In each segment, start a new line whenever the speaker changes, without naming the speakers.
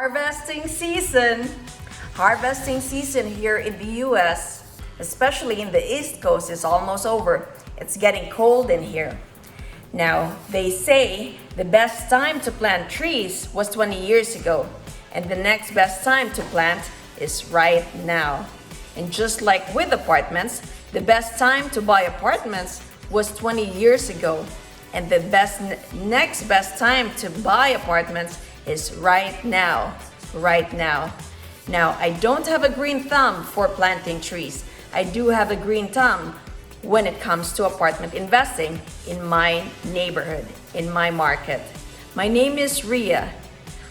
Harvesting season. Harvesting season here in the US, especially in the East Coast, is almost over. It's getting cold in here. Now, they say the best time to plant trees was 20 years ago, and the next best time to plant is right now. And just like with apartments, the best time to buy apartments was 20 years ago, and the next best time to buy apartments is right now. Now, I don't have a green thumb for planting trees. I do have a green thumb when it comes to apartment investing in my neighborhood, in my market. My name is Ria.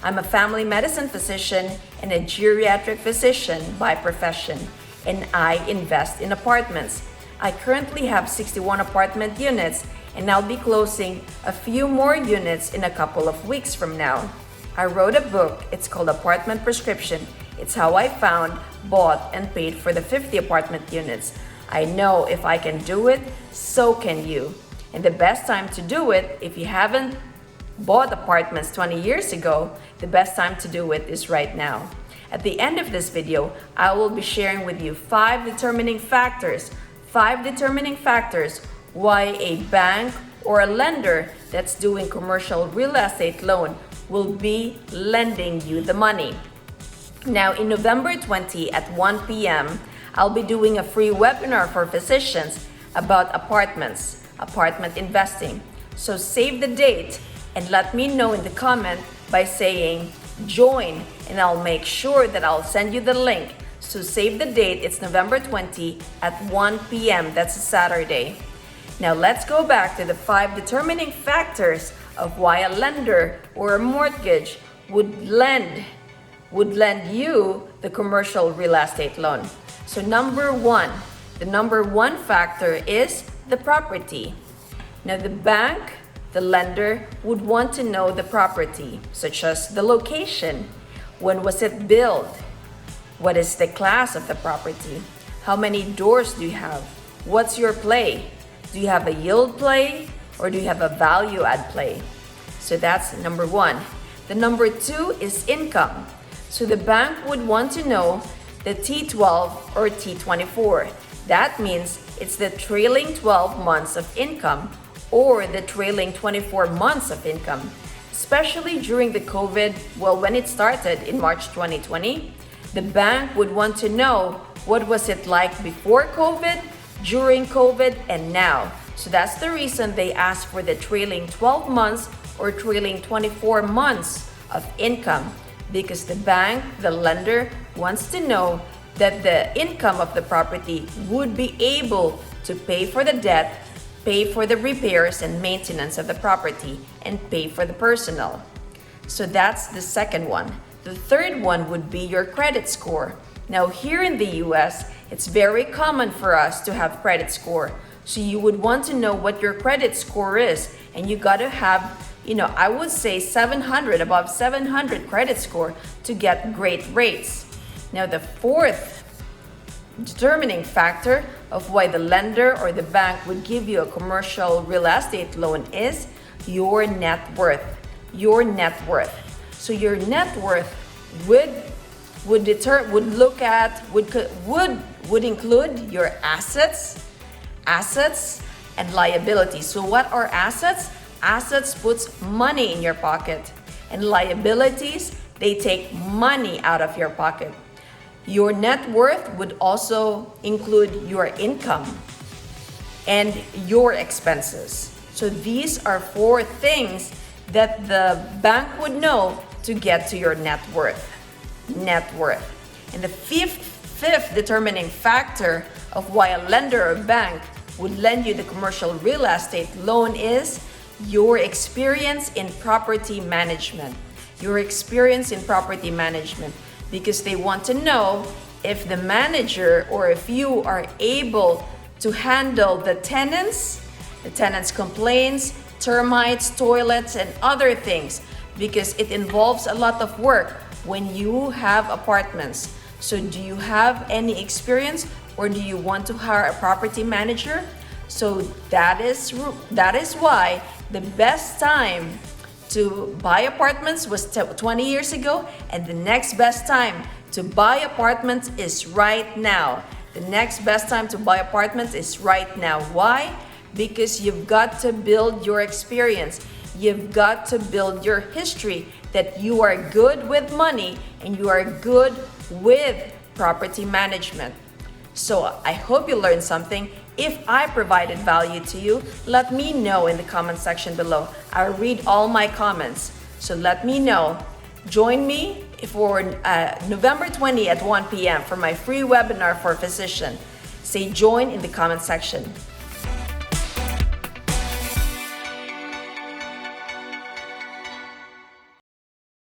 I'm a family medicine physician and a geriatric physician by profession, and I invest in apartments. I currently have 61 apartment units, and I'll be closing a few more units in a couple of weeks from now. I wrote a book. It's called Apartment Prescription. It's how I found, bought, and paid for the 50 apartment units. I know if I can do it, so can you. And the best time to do it, if you haven't bought apartments 20 years ago, the best time to do it is right now. At the end of this video, I will be sharing with you five determining factors why a bank or a lender that's doing commercial real estate loan will be lending you the money. Now, in November 20 at 1 p.m., I'll be doing a free webinar for physicians about apartments, apartment investing. So save the date and let me know in the comment by saying join, and I'll make sure that I'll send you the link. So save the date. It's November 20 at 1 p.m. That's a Saturday. Now let's go back to the five determining factors of why a lender or a mortgage would lend you the commercial real estate loan. So the number one factor is the property. Now the bank, the lender would want to know the property, such as the location, when was it built, what is the class of the property, how many doors do you have, what's your play, do you have a yield play or do you have a value add play? So that's number one. The number two is income. So the bank would want to know the T12 or T24. That means it's the trailing 12 months of income or the trailing 24 months of income. Especially during the COVID, when it started in March 2020, the bank would want to know what was it like before COVID, during COVID, and now. So that's the reason they ask for the trailing 12 months or trailing 24 months of income, because the bank, the lender, wants to know that the income of the property would be able to pay for the debt, pay for the repairs and maintenance of the property, and pay for the personnel. So that's the second one. The third one would be your credit score. Now here in the US, it's very common for us to have credit score. So you would want to know what your credit score is, and you gotta have, I would say 700, above 700 credit score to get great rates. Now the fourth determining factor of why the lender or the bank would give you a commercial real estate loan is your net worth. Your net worth. So your net worth would include your assets and liabilities. So what are assets? Assets puts money in your pocket, and liabilities, they take money out of your pocket. Your net worth would also include your income and your expenses. So these are four things that the bank would know to get to your net worth. And the fifth determining factor of why a lender or bank would lend you the commercial real estate loan is your experience in property management. Because they want to know if the manager or if you are able to handle the tenants' complaints, termites, toilets, and other things, because it involves a lot of work when you have apartments. So do you have any experience, or do you want to hire a property manager? So that is why the best time to buy apartments was 20 years ago, and the next best time to buy apartments is right now. The next best time to buy apartments is right now. Why? Because you've got to build your experience. You've got to build your history that you are good with money and you are good with property management. So I hope you learned something. If I provided value to you, let me know in the comment section below. I read all my comments, so let me know. Join me for November 20 at 1 p.m. for my free webinar for physician. Say join in the comment section.